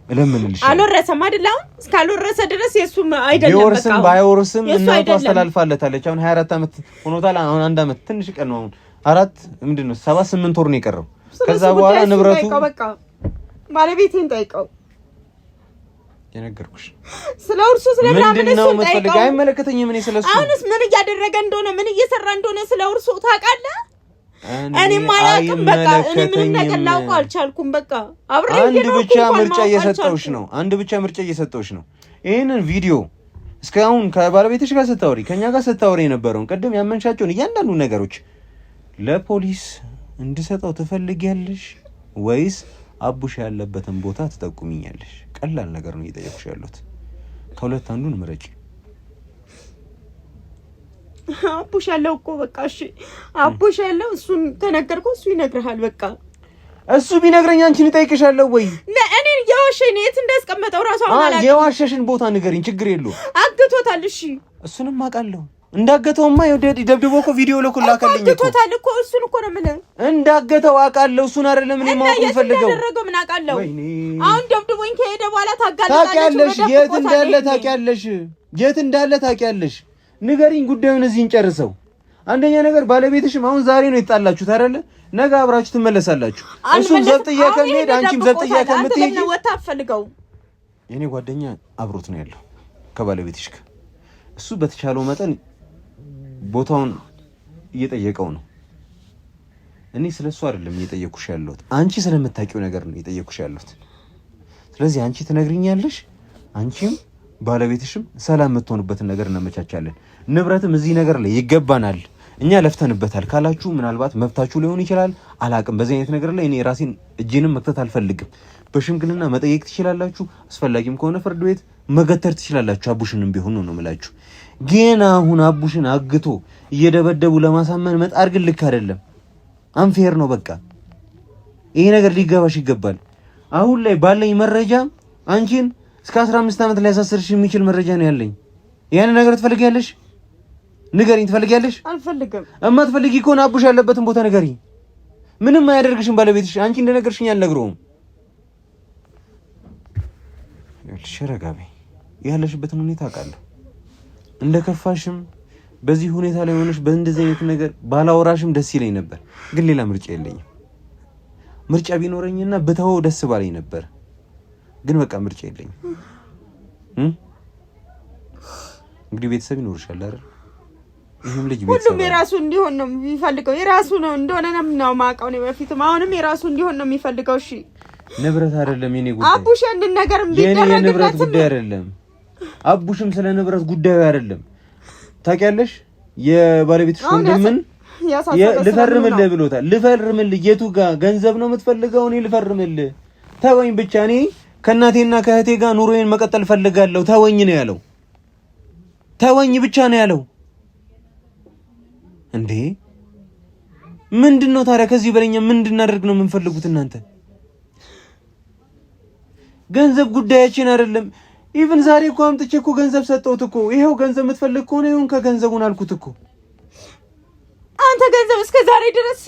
እለምንልሽ። አልወረሰም አይደል? አሁን እስካልወረሰ ድረስ የሱ አይደለም። ቢወርስም ባይወርስም እናቱ አስተላልፋለታለች። አሁን 24 ዓመት ሆኖታል። አሁን 1 ዓመት ትንሽ ቀን ነው። አሁን 7-8 ወር ነው የቀረው። ከዛ በኋላ ንብረቱ በቃ ባለቤቴን ጠይቀው። የነገርኩሽ ስለ እርሱ ስለምናምን እሱ ጠይቀው። አይመለከተኝም እኔ ስለሱ። አሁንስ ምን እያደረገ እንደሆነ ምን እየሰራ እንደሆነ ስለ እርሱ ታውቃለህ? እኔም አላውቅም። በቃ እኔ ምንም ነገር ላውቀው አልቻልኩም። በቃ አብሬ አንድ ብቻ ምርጫ እየሰጠውሽ ነው። ይሄንን ቪዲዮ እስካሁን ከባለቤትሽ ጋር ስታወሪ፣ ከኛ ጋር ስታወሪ የነበረውን ቅድም ያመንሻቸውን እያንዳንዱ ነገሮች ለፖሊስ እንድሰጠው ትፈልጊያለሽ ወይስ አቡሽ ያለበትን ቦታ ትጠቁሚኛለሽ? ቀላል ነገር ነው እየጠየኩሽ ያለሁት። ከሁለት አንዱን ምረጪ። አቡሽ ያለው እኮ በቃ እሺ፣ አቡሽ ያለው እሱን ተነገርኩ፣ እሱ ይነግርሃል። በቃ እሱ ቢነግረኝ አንቺን እጠይቅሻለሁ ወይ? እኔ የዋሸኝ የት እንዳስቀመጠው ራሱ አላውቅም። የዋሸሽን ቦታ ንገሪኝ፣ ችግር የለውም። አግቶታል። እሺ እሱንም አውቃለሁ። እንዳገተውማ ደብድቦ እኮ ቪዲዮ ልኮላከልኝ እኮ። አግቶታል እኮ እሱን እኮ ነው የምልህ። እንዳገተው አውቃለሁ። እሱን አይደለም እኔ ማወቅ የምፈልገው። ያደረገው ምን አውቃለሁ? አሁን ደብድቦኝ ከሄደ በኋላ ታውቂያለሽ። የት እንዳለ ታውቂያለሽ። ንገሪኝ፣ ጉዳዩን እዚህ እንጨርሰው። አንደኛ ነገር ባለቤትሽም አሁን ዛሬ ነው የተጣላችሁት አይደለ? ነገ አብራችሁ ትመለሳላችሁ። እሱም ዘብጥያ ከመሄድ አንቺም ዘብጥያ ከምትሄጂ የኔ ጓደኛ አብሮት ነው ያለው ከባለቤትሽ ጋር። እሱ በተቻለው መጠን ቦታውን እየጠየቀው ነው። እኔ ስለሱ አይደለም እየጠየኩሽ ያለሁት፣ አንቺ ስለምታውቂው ነገር ነው እየጠየኩሽ ያለሁት። ስለዚህ አንቺ ትነግሪኛለሽ፣ አንቺም ባለቤትሽም ሰላም የምትሆንበትን ነገር እናመቻቻለን። ንብረትም እዚህ ነገር ላይ ይገባናል፣ እኛ ለፍተንበታል ካላችሁ ምናልባት መብታችሁ ሊሆን ይችላል፣ አላቅም። በዚህ አይነት ነገር ላይ እኔ ራሴን እጄንም መክተት አልፈልግም። በሽምግልና መጠየቅ ትችላላችሁ፣ አስፈላጊም ከሆነ ፍርድ ቤት መገተር ትችላላችሁ። አቡሽንም ቢሆን ነው የምላችሁ። ግን አሁን አቡሽን አግቶ እየደበደቡ ለማሳመን መጣር ግን ልክ አይደለም፣ አንፌር ነው። በቃ ይሄ ነገር ሊገባሽ ይገባል። አሁን ላይ ባለኝ መረጃ አንቺን እስከ 15 ዓመት ላይ ያሳስርሽ የሚችል መረጃ ነው ያለኝ። ያን ነገር ትፈልጊያለሽ? ንገሪኝ። ትፈልጊያለሽ? አልፈልግም። እማትፈልጊ ከሆነ አቡሽ ያለበትን ቦታ ንገሪኝ። ምንም አያደርግሽም ባለቤትሽ። አንቺ እንደነገርሽኝ አልነግረውም። ሽረጋቢ ያለሽበትን ሁኔታ አውቃለሁ። እንደከፋሽም በዚህ ሁኔታ ላይ ሆነሽ በእንደዚህ አይነት ነገር ባላወራሽም ደስ ይለኝ ነበር፣ ግን ሌላ ምርጫ የለኝም። ምርጫ ቢኖረኝና ብተወው ደስ ባለኝ ነበር፣ ግን በቃ ምርጫ የለኝም። እንግዲህ ቤተሰብ ይኖርሻል አይደል? ይሄም ልጅ ቤተሰብ ሁሉም የራሱ እንዲሆን ነው የሚፈልገው። የራሱ ነው እንደሆነ ነው የማውቀው ነው። በፊትም አሁንም የራሱ እንዲሆን ነው የሚፈልገው። እሺ ንብረት አይደለም የኔ ጉዳይ። አቡሽ አንድ ነገር ቢደረግለት የኔ ንብረት ጉዳይ አይደለም። አቡሽም ስለ ንብረት ጉዳዩ አይደለም። ታውቂያለሽ የባለቤትሽ ወንድምን ልፈርምልህ ብሎታል። ልፈርምልህ የቱ ጋር ገንዘብ ነው የምትፈልገው? እኔ ልፈርምልህ ተወኝ ብቻ። እኔ ከእናቴና ከእህቴ ጋር ኑሮዬን መቀጠል ፈልጋለሁ። ተወኝ ነው ያለው። ተወኝ ብቻ ነው ያለው። እንዴ ምንድነው ታዲያ? ከዚህ በለኛ ምን እንድናደርግ ነው የምንፈልጉት እናንተ? ገንዘብ ጉዳያችን አይደለም። ኢቭን ዛሬ እኮ አምጥቼ እኮ ገንዘብ ሰጠሁት እኮ። ይሄው ገንዘብ የምትፈልግ ከሆነ ይሁን ከገንዘቡን አልኩት እኮ። አንተ ገንዘብ እስከ ዛሬ ድረስ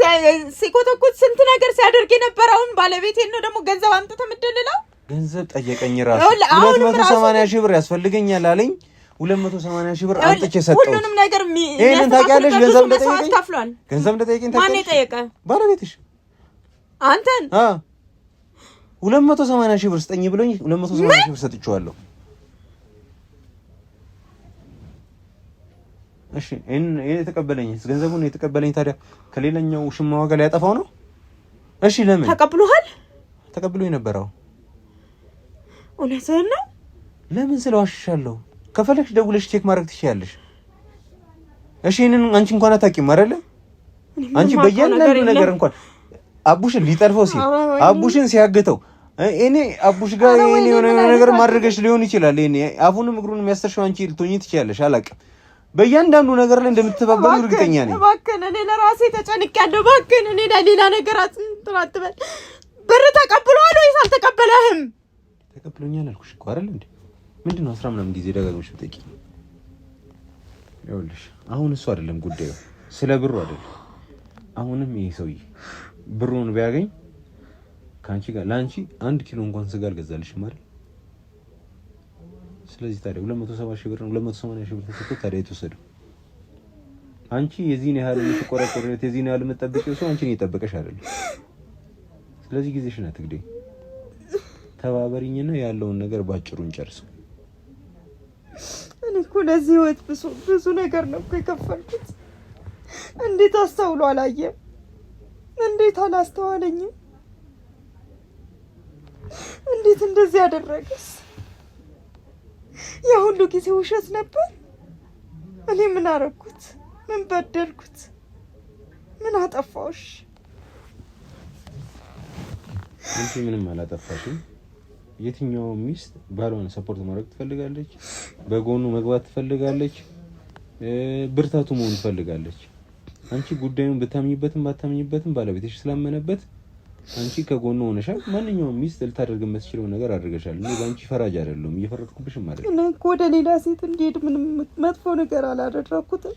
ሲኮተኩት ስንት ነገር ሲያደርግ የነበረውን ባለቤቴን ነው ደግሞ ገንዘብ አምጥተህ የምትደልለው? ገንዘብ ጠየቀኝ ራሱ 280 ሺህ ብር ያስፈልገኛል አለኝ። 280 ሺህ ብር አምጥቼ ሰጠሁት። ሁሉንም ነገር ይሄንን ታውቂያለሽ? ገንዘብ እንደጠየቀኝ ከፍሏል። ገንዘብ እንደጠየቀኝ ታውቂያለሽ? ማን የጠየቀ? ባለቤትሽ። አንተን 280 ሺህ ብር ስጠኝ ብሎኝ 280 ሺህ ብር ሰጥቼዋለሁ። እሺ የተቀበለኝ ገንዘቡን የተቀበለኝ ታዲያ ከሌላኛው ሽማዋ ጋር ሊያጠፋው ነው? እሺ ለምን ተቀብሎሃል? ተቀብሎኝ ነበረው። እውነትህን ነው? ለምን ስለዋሽሻለሁ? ከፈለግሽ ደውለሽ ቼክ ማድረግ ትችያለሽ። እሺ እኔን አንቺ እንኳን አታውቂም አይደለ? አንቺ በእያንዳንዱ ነገር እንኳን አቡሽን ሊጠልፈው ሲል አቡሽን ሲያገተው እኔ አቡሽ ጋር እኔ የሆነ ነገር ማድረግሽ ሊሆን ይችላል። እኔ አፉንም እግሩን የሚያስተርሽው አንቺ ልትሆኚ ትችያለሽ። አላውቅም። በእያንዳንዱ ነገር ላይ እንደምትተባበሩ እርግጠኛ ነኝ። እባክህን እኔ ለራሴ ተጨንቄያለሁ። እባክህን እኔ ለሌላ ነገር አትበል። ብር ተቀብሏል ወይስ አልተቀበለህም? ተቀብሎኛል አልኩሽ እኮ አይደል እንዴ? ምንድነው 10 ምናምን ጊዜ ደጋግመሽ ብትጠይቂ? ይኸውልሽ አሁን እሱ አይደለም ጉዳዩ፣ ስለ ብሩ አይደለም። አሁንም ይሄ ሰውዬ ብሩን ቢያገኝ ካንቺ ጋር ላንቺ 1 ኪሎ እንኳን ስጋ አልገዛልሽም አይደል? ስለዚህ ታዲያ 270 ሺህ ብር ነው 280 ሺህ ብር ተሰጥቶ ታዲያ የተወሰደው አንቺ የዚህን ያህል የምትቆረቆሪው የዚህን ያህል የምትጠብቂው ሰው አንቺን እየጠበቀሽ አይደለም። ስለዚህ ጊዜሽን አትግደይ። ተባበሪኝና ያለውን ነገር ባጭሩ እንጨርሰው። እኔ እኮ ለዚህ ህይወት ብዙ ነገር ነው እኮ የከፈልኩት። እንዴት አስተውሎ አላየም? እንዴት አላስተዋለኝም? እንዴት እንደዚህ ያደረገስ? ያ ሁሉ ጊዜ ውሸት ነበር። እኔ ምን አደረኩት? ምን በደልኩት? ምን አጠፋሁሽ? አንቺ ምንም አላጠፋሽም። የትኛው ሚስት ባሏን ሰፖርት ማድረግ ትፈልጋለች? በጎኑ መግባት ትፈልጋለች? ብርታቱ መሆን ትፈልጋለች? አንቺ ጉዳዩን ብታምኝበትም ባታምኝበትም ባለቤትሽ ስላመነበት አንቺ ከጎኑ ሆነሻል። ማንኛውም ሚስት ልታደርግ የምትችለው ነገር አድርገሻል። እኔ ባንቺ ፈራጅ አይደለም፣ እየፈረድኩብሽም አይደለም። እኔ እኮ ወደ ሌላ ሴት እንዲሄድ ምንም መጥፎ ነገር አላደረኩትም።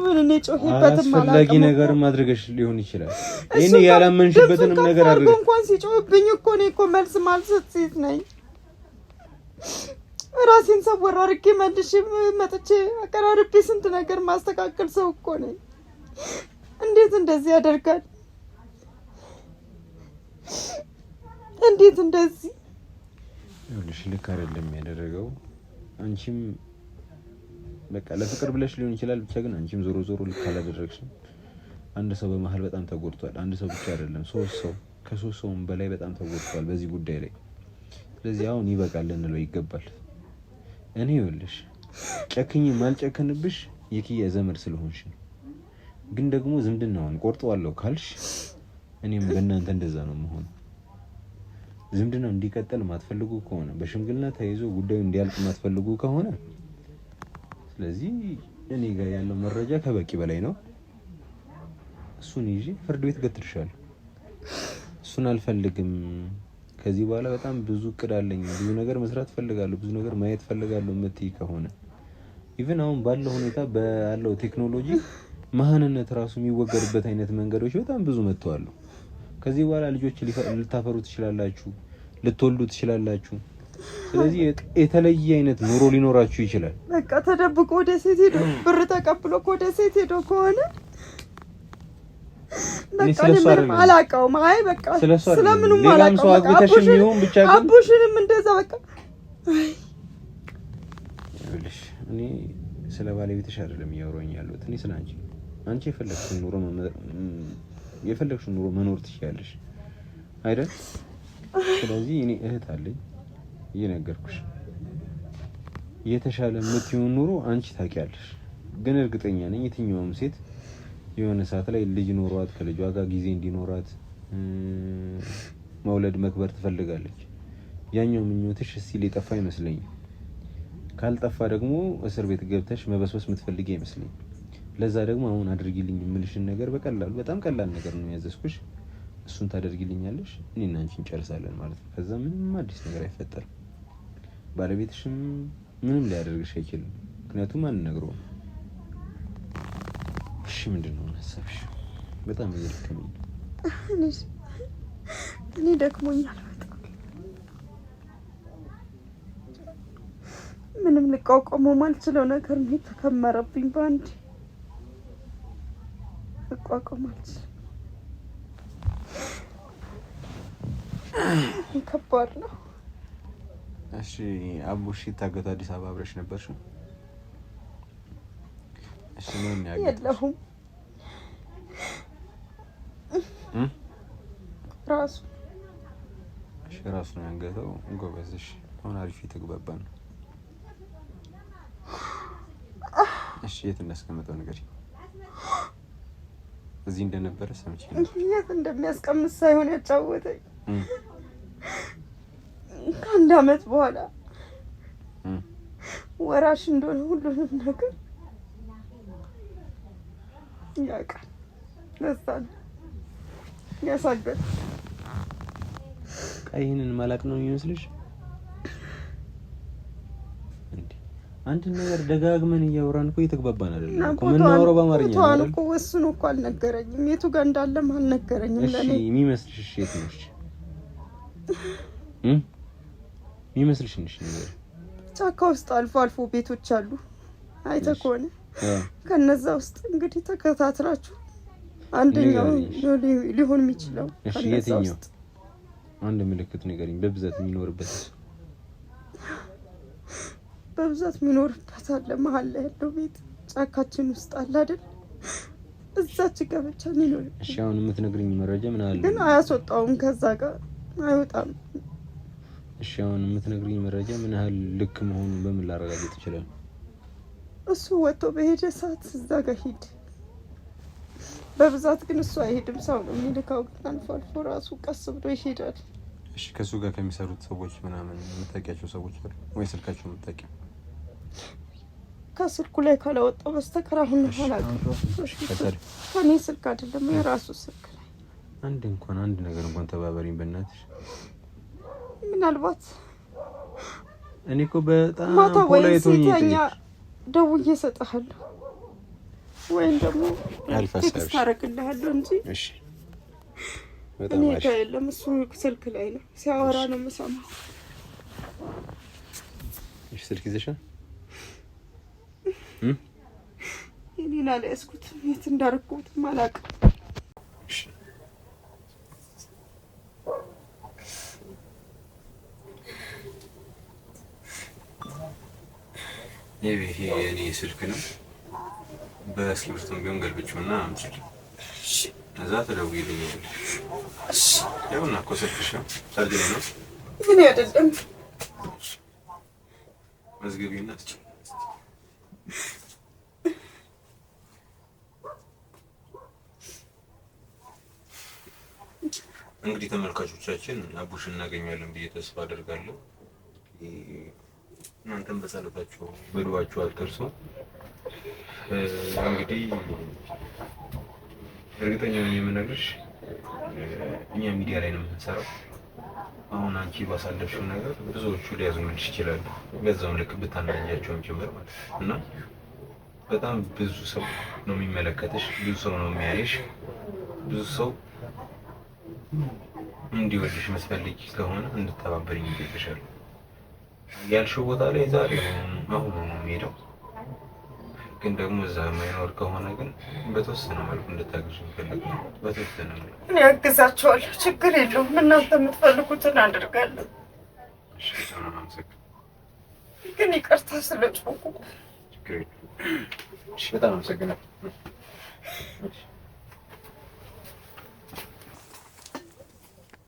ምን እኔ ጮህበትም አላውቅም። አስፈላጊ ነገር ማድረግሽ ሊሆን ይችላል። እኔ ያላመንሽበትንም ነገር አድርገሽ እንኳን ሲጮህብኝ እኮ እኔ እኮ መልስ ማልሰጥ ሴት ነኝ። ራሴን ሰወር አድርጌ መልሼ መጥቼ አቀራርቤ ስንት ነገር ማስተካከል ሰው እኮ ነኝ። እንዴት እንደዚህ ያደርጋል? እንዴት እንደዚህ? ይኸውልሽ ልክ አይደለም ያደረገው። አንቺም በቃ ለፍቅር ብለሽ ሊሆን ይችላል። ብቻ ግን አንቺም ዞሮ ዞሮ ልክ አላደረግሽም። አንድ ሰው በመሀል በጣም ተጎድቷል። አንድ ሰው ብቻ አይደለም፣ 3 ሰው ከ3 ሰውም በላይ በጣም ተጎድቷል በዚህ ጉዳይ ላይ። ስለዚህ አሁን ይበቃል ልንለው ይገባል። እኔ ይኸውልሽ ጨክኝ ማልጨከንብሽ የኪያ ዘመድ ስለሆንሽ ነው። ግን ደግሞ ዝምድናውን ቆርጠዋለሁ ካልሽ እኔም በእናንተ እንደዛ ነው መሆን። ዝምድናው እንዲቀጥል ማትፈልጉ ከሆነ በሽምግልና ተይዞ ጉዳዩ እንዲያልቅ ማትፈልጉ ከሆነ ስለዚህ እኔ ጋር ያለው መረጃ ከበቂ በላይ ነው። እሱን ይዤ ፍርድ ቤት ገትርሻለሁ። እሱን አልፈልግም። ከዚህ በኋላ በጣም ብዙ እቅድ አለኝ፣ ብዙ ነገር መስራት ፈልጋለሁ፣ ብዙ ነገር ማየት ፈልጋለሁ የምትይ ከሆነ ኢቭን አሁን ባለው ሁኔታ ባለው ቴክኖሎጂ ማህንነት ራሱ የሚወገድበት አይነት መንገዶች በጣም ብዙ መጥተዋል። ከዚህ በኋላ ልጆች ልታፈሩ ትችላላችሁ፣ ልትወልዱ ትችላላችሁ። ስለዚህ የተለየ አይነት ኑሮ ሊኖራችሁ ይችላል። በቃ ተደብቆ ወደ ሴት ሄዶ ብር ተቀብሎ ወደ ሴት ሄዶ ከሆነ በቃ ምንም አላውቀውም። አይ በቃ ስለምንም አላውቀውም። አግብተሽም ይሁን ብቻ ግን አቡሽንም እንደዛ በቃ ይኸውልሽ እኔ ስለ ባለቤትሽ አይደለም እያወራኝ ያለሁት። እኔ ስለ አንቺ አንቺ የፈለግሽውን ኑሮ መኖር ትችያለሽ አይደል? ስለዚህ እኔ እህት አለኝ እየነገርኩሽ የተሻለ የምትሆን ኑሮ አንቺ ታውቂያለሽ። ግን እርግጠኛ ነኝ የትኛውም ሴት የሆነ ሰዓት ላይ ልጅ ኖሯት ከልጇ ጋር ጊዜ እንዲኖራት መውለድ መክበር ትፈልጋለች። ያኛው ምኞትሽ ሲል የጠፋ አይመስለኝም። ካልጠፋ ደግሞ እስር ቤት ገብተሽ መበስበስ የምትፈልጊ አይመስለኝም። ለዛ ደግሞ አሁን አድርጊልኝ የምልሽን ነገር በቀላሉ በጣም ቀላል ነገር ነው ያዘዝኩሽ። እሱን ታደርጊልኛለሽ፣ እኔና አንቺ እንጨርሳለን ማለት ነው። ከዛ ምንም አዲስ ነገር አይፈጠርም። ባለቤትሽም ምንም ሊያደርግሽ አይችልም፣ ምክንያቱም አንነግረውም። እሺ ምንድነው ሀሳብሽ? በጣም እየደከመኝ ነው። እኔ ደክሞኛል በጣም። ምንም ልቋቋመው ማልችለው ነገር ነው የተከመረብኝ በአንድ ልቋቋም አልችልም። ከባድ ነው። እሺ አቡሽ ታገቱ አዲስ አበባ አብረሽ ነበርሽ? እሺ ምን ያገኘሽ? የለሁም ራሱ ራሱ ነው ያንገተው። ጎበዝሽ። አሁን አሪፍ የተግባባን ነው። እሺ የት እንዳስቀመጠው ነገር እዚህ እንደነበረ ሰምቼ ነው። የት እንደሚያስቀምጥ ሳይሆን ያጫወተኝ ከአንድ አመት በኋላ ወራሽ እንደሆነ ሁሉንም ነገር ያውቃል። ለዛ ነው ያሳገደ። ይሄንን ማላቅ ነው የሚመስልሽ? አንድ ነገር ደጋግመን እያወራን እኮ እየተግባባን አይደለም እኮ። ምን ነው በአማርኛ ነው ታን እኮ ወስኑ እኮ አልነገረኝም። የቱ ጋር እንዳለም አልነገረኝም። ለኔ የሚመስልሽ የት ነው? የሚመስልሽ ነገር ጫካ ውስጥ አልፎ አልፎ ቤቶች አሉ አይተህ ከሆነ ከነዛ ውስጥ እንግዲህ ተከታትላችሁ አንደኛው ሊሆን የሚችለው ከነዛ ውስጥ አንድ ምልክት ንገሪኝ። በብዛት የሚኖርበት አለ መሀል ላይ ያለው ቤት ጫካችን ውስጥ አለ አይደል? እዛች ጋር ብቻ ነው። እሺ አሁን የምትነግሪኝ መረጃ ምን አለ? ግን አያስወጣውም፣ ከዛ ጋር አይወጣም። እሺ አሁን የምትነግሪኝ መረጃ ምን ያህል ልክ መሆኑን በምን ላረጋግጥ ይችላል? እሱ ወጥቶ በሄደ ሰዓት እዛ ጋር ሂድ። በብዛት ግን እሱ አይሄድም፣ ሰው ነው የሚልካው። ግን አልፎ አልፎ ራሱ ቀስ ብሎ ይሄዳል። እሺ ከሱ ጋር ከሚሰሩት ሰዎች ምናምን የምታውቂያቸው ሰዎች አሉ ወይ? ስልካቸው የምታውቂው? ከስልኩ ላይ ካላወጣው በስተቀር አሁን አላውቅም። ከኔ ስልክ አይደለም የራሱ ስልክ ላይ። አንድ ነገር እንኳን ተባበሪኝ በእናትሽ። ምናልባት እኔ እኮ በጣም ፖላይቶኝ ደውዬ እሰጥሃለሁ ወይም ደግሞ ቴክስት አደርግልሃለሁ እንጂ። እሺ እኔ ጋር የለም፣ እሱ ስልክ ላይ ነው ሲያወራ ነው የምሰማው። እሺ ስልክ ይዘሻል? እኔን አልያዝኩትም፣ የት እንዳደረኩትም አላውቅም። እሺ ይሄ የኔ ስልክ ነው። በስልክም ቢሆን ገልብጬውና አምጪ። እሺ እዛ ተደውይልኛለሽ። እሺ ያውና እኮ ስልክሽ ነው። ቻርጅ ላይ ነው። ምን አይደለም መዝገቢና አስጪ። እንግዲህ ተመልካቾቻችን አቡሽ እናገኛለን ብዬ ተስፋ አደርጋለሁ። እናንተም በጸሎታችሁ በዱዓችሁ አትርሱ። እንግዲህ እርግጠኛ ነኝ የምነግርሽ እኛ ሚዲያ ላይ ነው የምንሰራው። አሁን አንቺ ባሳለፍሽው ነገር ብዙዎቹ ሊያዝኑልሽ ይችላሉ፣ በዛውም ልክ ብታናኛቸውም ጭምር ማለት ነው። እና በጣም ብዙ ሰው ነው የሚመለከትሽ፣ ብዙ ሰው ነው የሚያይሽ፣ ብዙ ሰው እንዲወድሽ መስፈልጊ ከሆነ እንድተባበሪኝ ይጠይቅሻል። ያልሽው ቦታ ላይ ዛሬ አሁን ነው የምሄደው። ግን ደግሞ እዛ የማይኖር ከሆነ ግን በተወሰነ መልኩ እንድታግዙ እንፈልጋለን። በተወሰነ መልኩ እኔ አግዛቸዋለሁ፣ ችግር የለውም። እናንተ የምትፈልጉትን አደርጋለሁ። እሺ ግን ይቅርታ ስለጮኩ። ችግር የለውም። እሺ በጣም አመሰግናለሁ።